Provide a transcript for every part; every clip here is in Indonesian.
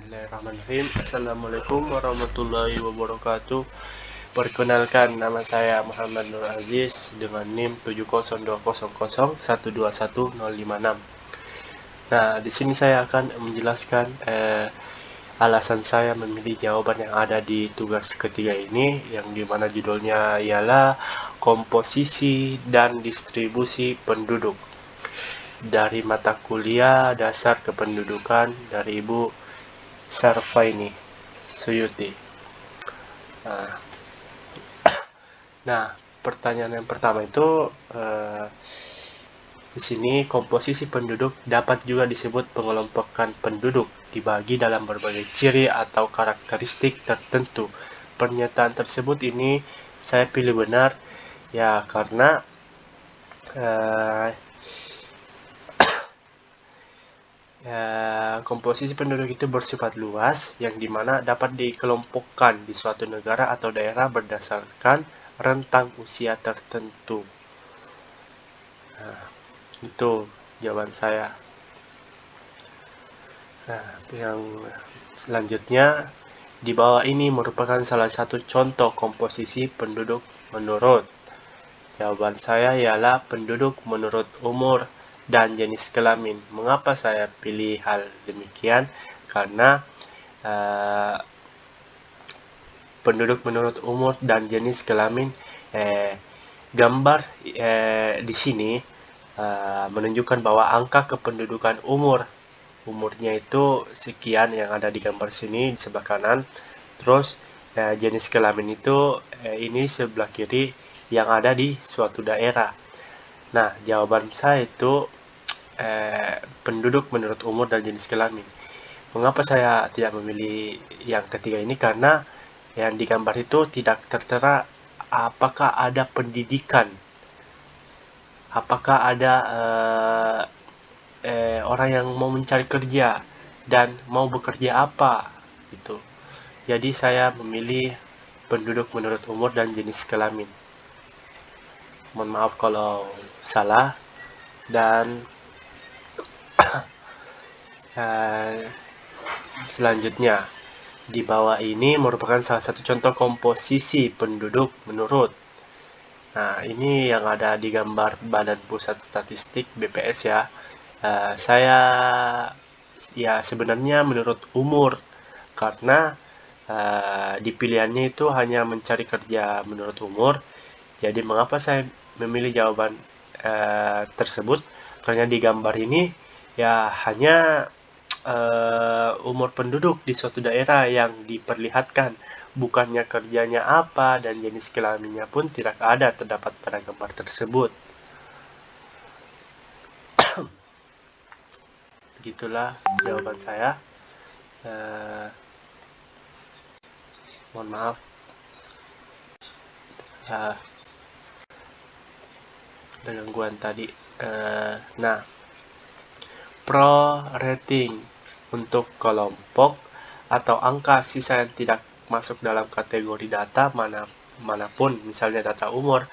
Bismillahirrahmanirrahim. Assalamualaikum warahmatullahi wabarakatuh. Perkenalkan, nama saya Muhammad Nur Aziz dengan NIM 70200121056. Nah, di sini saya akan menjelaskan alasan saya memilih jawaban yang ada di tugas ketiga ini, yang dimana judulnya ialah komposisi dan distribusi penduduk dari mata kuliah dasar kependudukan dari Ibu Sarfaini Suyuti. Nah, pertanyaan yang pertama itu di sini komposisi penduduk dapat juga disebut pengelompokan penduduk dibagi dalam berbagai ciri atau karakteristik tertentu. Pernyataan tersebut ini saya pilih benar ya karena komposisi penduduk itu bersifat luas yang dimana dapat dikelompokkan di suatu negara atau daerah berdasarkan rentang usia tertentu. Nah, itu jawaban saya. Nah, yang selanjutnya di bawah ini merupakan salah satu contoh komposisi penduduk menurut. Jawaban saya ialah penduduk menurut umur dan jenis kelamin. Mengapa saya pilih hal demikian? Karena penduduk menurut umur dan jenis kelamin, gambar di sini menunjukkan bahwa angka kependudukan umurnya itu sekian yang ada di gambar sini di sebelah kanan. Terus jenis kelamin itu ini sebelah kiri yang ada di suatu daerah. Nah, jawaban saya itu penduduk menurut umur dan jenis kelamin. Mengapa saya tidak memilih yang ketiga ini? Karena yang di gambar itu tidak tertera apakah ada pendidikan, apakah ada orang yang mau mencari kerja dan mau bekerja apa gitu. Jadi saya memilih penduduk menurut umur dan jenis kelamin. Mohon maaf kalau salah. Dan selanjutnya di bawah ini merupakan salah satu contoh komposisi penduduk menurut. Nah, ini yang ada di gambar Badan Pusat Statistik BPS ya. Saya ya sebenarnya menurut umur karena di pilihannya itu hanya mencari kerja menurut umur. Jadi mengapa saya memilih jawaban tersebut? Karena di gambar ini ya hanya umur penduduk di suatu daerah yang diperlihatkan, bukannya kerjanya apa dan jenis kelaminnya pun tidak ada terdapat pada gambar tersebut. Begitulah jawaban saya. Mohon maaf. Ada gangguan tadi. Nah, pro rating untuk kelompok atau angka sisa yang tidak masuk dalam kategori data manapun, misalnya data umur,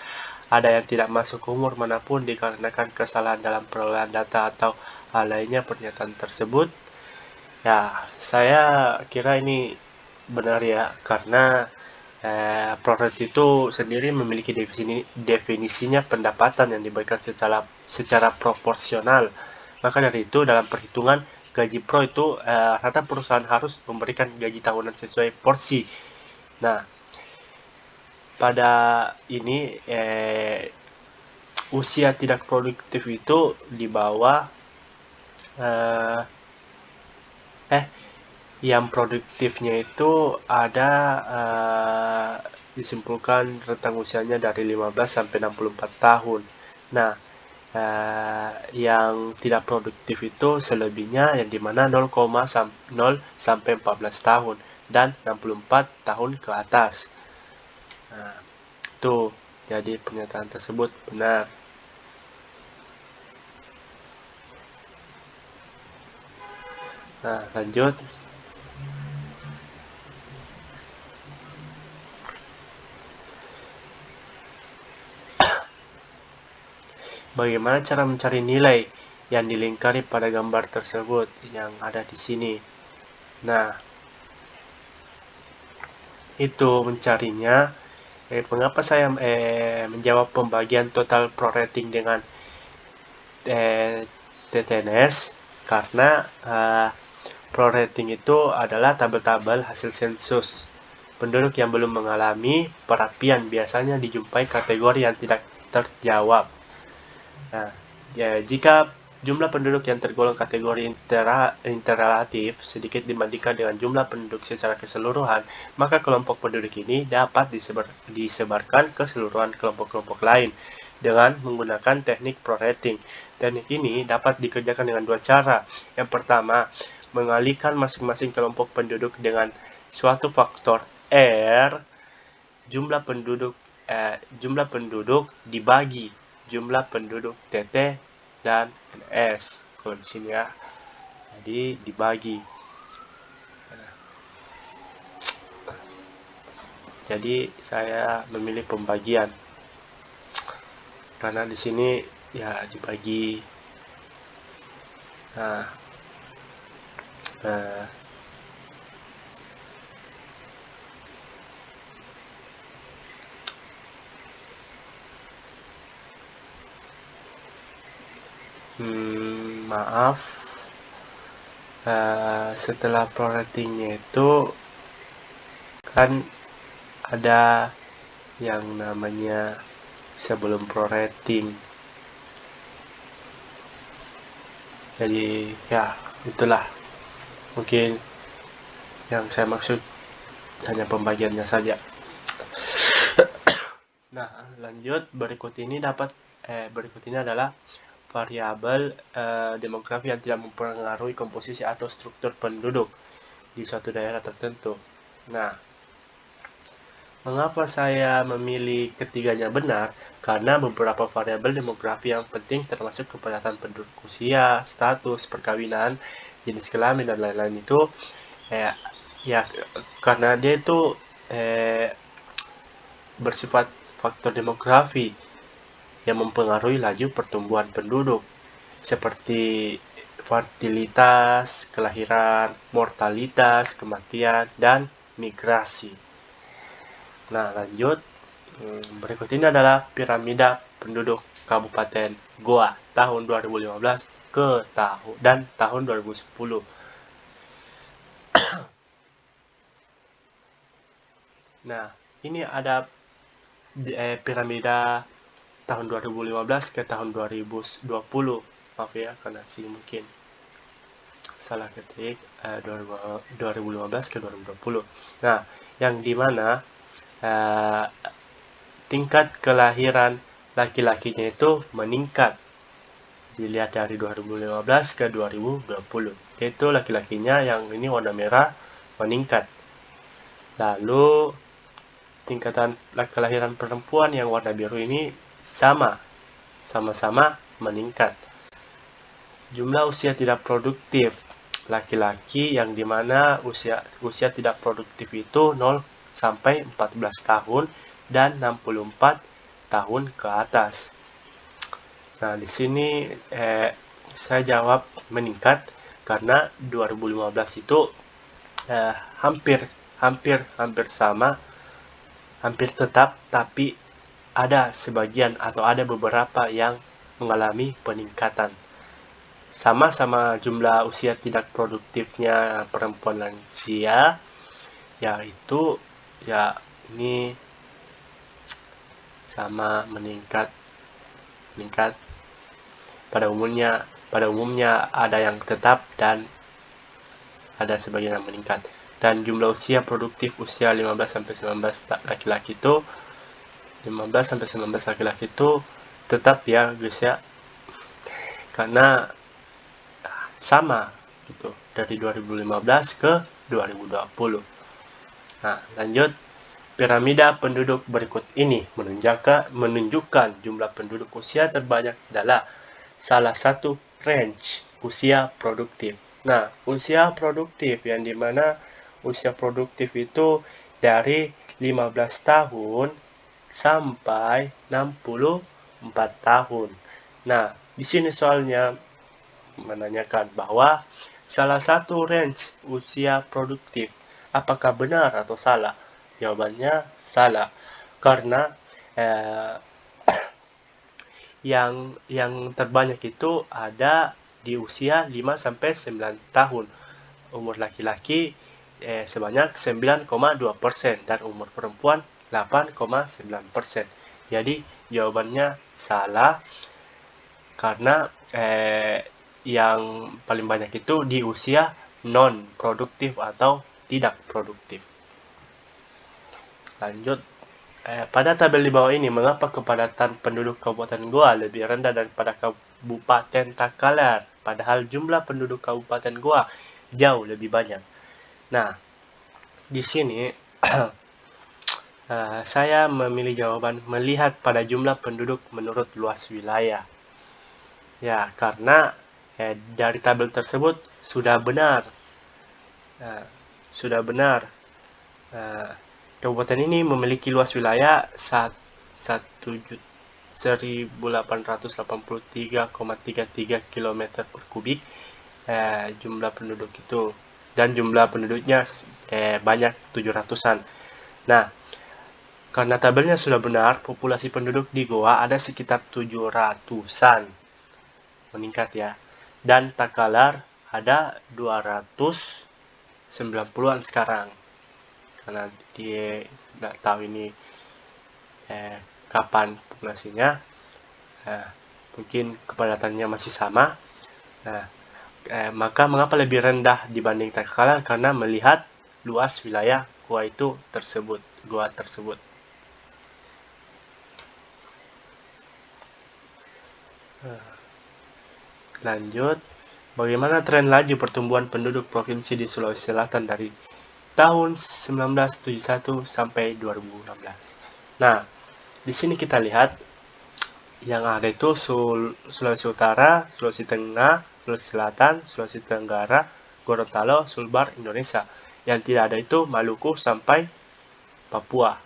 ada yang tidak masuk umur manapun dikarenakan kesalahan dalam perolehan data atau hal lainnya pernyataan tersebut. Ya, saya kira ini benar ya, karena pro rating itu sendiri memiliki definisinya pendapatan yang diberikan secara proporsional. Maka dari itu dalam perhitungan gaji pro itu rata perusahaan harus memberikan gaji tahunan sesuai porsi. Nah, pada ini usia tidak produktif itu di bawah yang produktifnya itu ada disimpulkan rentang usianya dari 15 sampai 64 tahun. Nah, yang tidak produktif itu selebihnya yang dimana 0 sampai 14 tahun dan 64 tahun ke atas. Nah, itu jadi pernyataan tersebut benar. Nah, lanjut. Bagaimana cara mencari nilai yang dilingkari pada gambar tersebut yang ada di sini? Nah, itu mencarinya. Mengapa saya menjawab pembagian total prorating dengan TTNS? Karena prorating itu adalah tabel-tabel hasil sensus. Penduduk yang belum mengalami perapian biasanya dijumpai kategori yang tidak terjawab. Nah, jika jumlah penduduk yang tergolong kategori interrelatif sedikit dibandingkan dengan jumlah penduduk secara keseluruhan, maka kelompok penduduk ini dapat disebarkan ke keseluruhan kelompok-kelompok lain dengan menggunakan teknik prorating. Teknik ini dapat dikerjakan dengan dua cara. Yang pertama, mengalihkan masing-masing kelompok penduduk dengan suatu faktor R, jumlah penduduk dibagi jumlah penduduk TT dan NS. Kalau di sini ya, jadi dibagi. Jadi saya memilih pembagian karena di sini ya dibagi. Maaf, setelah proratingnya itu kan ada yang namanya sebelum prorating. Jadi ya itulah mungkin yang saya maksud, hanya pembagiannya saja. Nah, lanjut, berikut ini adalah variabel demografi yang tidak mempengaruhi komposisi atau struktur penduduk di suatu daerah tertentu. Nah, mengapa saya memilih ketiganya benar? Karena beberapa variabel demografi yang penting termasuk kepadatan penduduk, usia, status, perkawinan, jenis kelamin, dan lain-lain itu ya karena dia itu bersifat faktor demografi yang mempengaruhi laju pertumbuhan penduduk, seperti fertilitas, kelahiran, mortalitas, kematian, dan migrasi. Nah, lanjut. Berikut ini adalah piramida penduduk Kabupaten Goa tahun 2015 dan tahun 2010. Nah, ini ada piramida tahun 2015 ke tahun 2020. Maaf ya, karena sini mungkin salah ketik, 2015 ke 2020. Nah, yang dimana tingkat kelahiran laki-lakinya itu meningkat. Dilihat dari 2015 ke 2020. Itu laki-lakinya yang ini warna merah meningkat. Lalu tingkatan kelahiran perempuan yang warna biru ini sama-sama meningkat. Jumlah usia tidak produktif laki-laki yang dimana usia tidak produktif itu 0 sampai 14 tahun dan 64 tahun ke atas. Nah, di sini saya jawab meningkat karena 2015 itu hampir sama, hampir tetap, tapi ada sebagian atau ada beberapa yang mengalami peningkatan. Sama-sama jumlah usia tidak produktifnya perempuan lansia, yaitu ya ini sama meningkat. Pada umumnya ada yang tetap dan ada sebagian yang meningkat. Dan jumlah usia produktif usia 15-19 laki-laki itu 15-19 laki-laki itu tetap ya guys ya, karena sama gitu dari 2015 ke 2020. Nah, lanjut. Piramida penduduk berikut ini menunjukkan jumlah penduduk usia terbanyak adalah salah satu range usia produktif. Nah, usia produktif yang dimana usia produktif itu dari 15 tahun sampai 64 tahun. Nah, di sini soalnya menanyakan bahwa salah satu range usia produktif. Apakah benar atau salah? Jawabannya salah. Karena yang terbanyak itu ada di usia 5-9 tahun. Umur laki-laki sebanyak 9,2% dan umur perempuan 8,9%. Jadi jawabannya salah karena yang paling banyak itu di usia non produktif atau tidak produktif. Lanjut, pada tabel di bawah ini, mengapa kepadatan penduduk Kabupaten Goa lebih rendah daripada Kabupaten Takalar, padahal jumlah penduduk Kabupaten Goa jauh lebih banyak? Nah, di sini saya memilih jawaban melihat pada jumlah penduduk menurut luas wilayah. Ya, karena dari tabel tersebut sudah benar. Kabupaten ini memiliki luas wilayah 1.883,33 km per kubik jumlah penduduk itu, dan jumlah penduduknya banyak 700-an. Nah, karena tabelnya sudah benar, populasi penduduk di Goa ada sekitar 700-an, meningkat ya. Dan Takalar ada 290-an sekarang. Karena dia nggak tahu ini kapan populasinya, mungkin kepadatannya masih sama. Maka mengapa lebih rendah dibanding Takalar? Karena melihat luas wilayah goa tersebut. Lanjut, bagaimana tren laju pertumbuhan penduduk provinsi di Sulawesi Selatan dari tahun 1971 sampai 2016? Nah, di sini kita lihat yang ada itu Sulawesi Utara, Sulawesi Tengah, Sulawesi Selatan, Sulawesi Tenggara, Gorontalo, Sulbar, Indonesia. Yang tidak ada itu Maluku sampai Papua.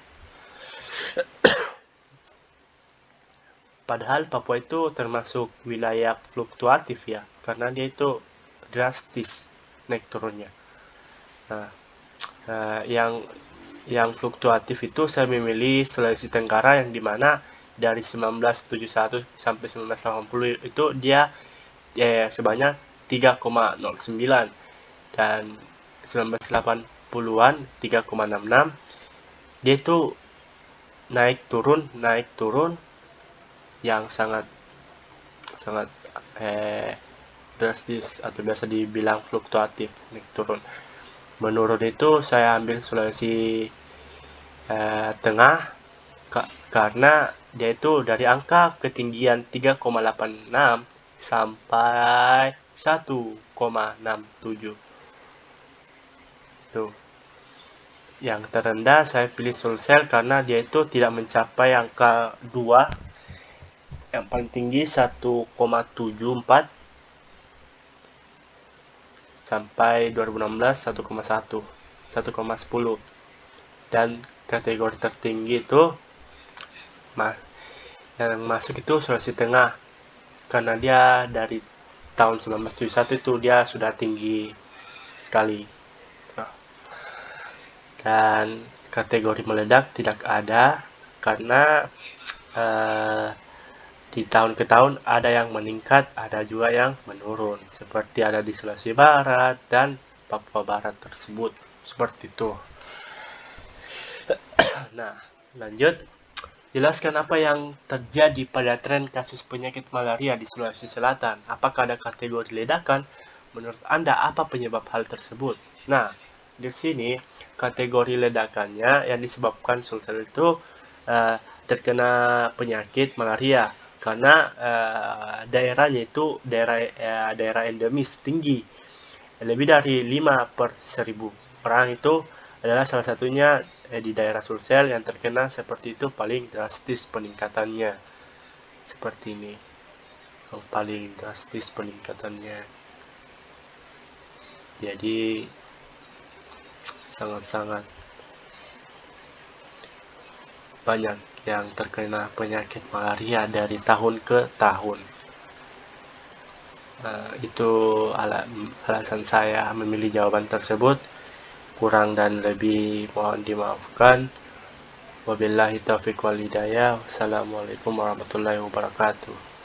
Padahal Papua itu termasuk wilayah fluktuatif ya, karena dia itu drastis naik turunnya. Nah, yang fluktuatif itu saya memilih Sulawesi Tenggara, yang dimana dari 1971 sampai 1980 itu dia sebanyak 3,09, dan 1980-an 3,66. Dia itu naik turun yang sangat drastis, atau biasa dibilang fluktuatif, naik turun. Menurun itu saya ambil Sulawesi Tengah karena dia itu dari angka ketinggian 3,86 sampai 1,67. Tuh. Yang terendah saya pilih Sulsel karena dia itu tidak mencapai angka 2. Yang paling tinggi 1,74 sampai 2016 1,10. Dan kategori tertinggi itu yang masuk itu Sulawesi Tengah, karena dia dari tahun 1971 itu dia sudah tinggi sekali. Dan kategori meledak tidak ada, karena di tahun ke tahun ada yang meningkat, ada juga yang menurun, seperti ada di Sulawesi Barat dan Papua Barat tersebut, seperti itu. Nah, lanjut, jelaskan apa yang terjadi pada tren kasus penyakit malaria di Sulawesi Selatan. Apakah ada kategori ledakan? Menurut Anda, apa penyebab hal tersebut? Nah, di sini kategori ledakannya yang disebabkan Sulsel itu terkena penyakit malaria, karena daerahnya itu daerah endemis tinggi, lebih dari 5/1000 orang itu adalah salah satunya di daerah Sulsel yang terkena seperti itu, paling drastis peningkatannya seperti ini, yang paling drastis peningkatannya. Jadi sangat-sangat banyak yang terkena penyakit malaria dari tahun ke tahun. Itu alasan saya memilih jawaban tersebut. Kurang dan lebih mohon dimaafkan. Wabillahi taufiq wal hidayah. Wassalamualaikum warahmatullahi wabarakatuh.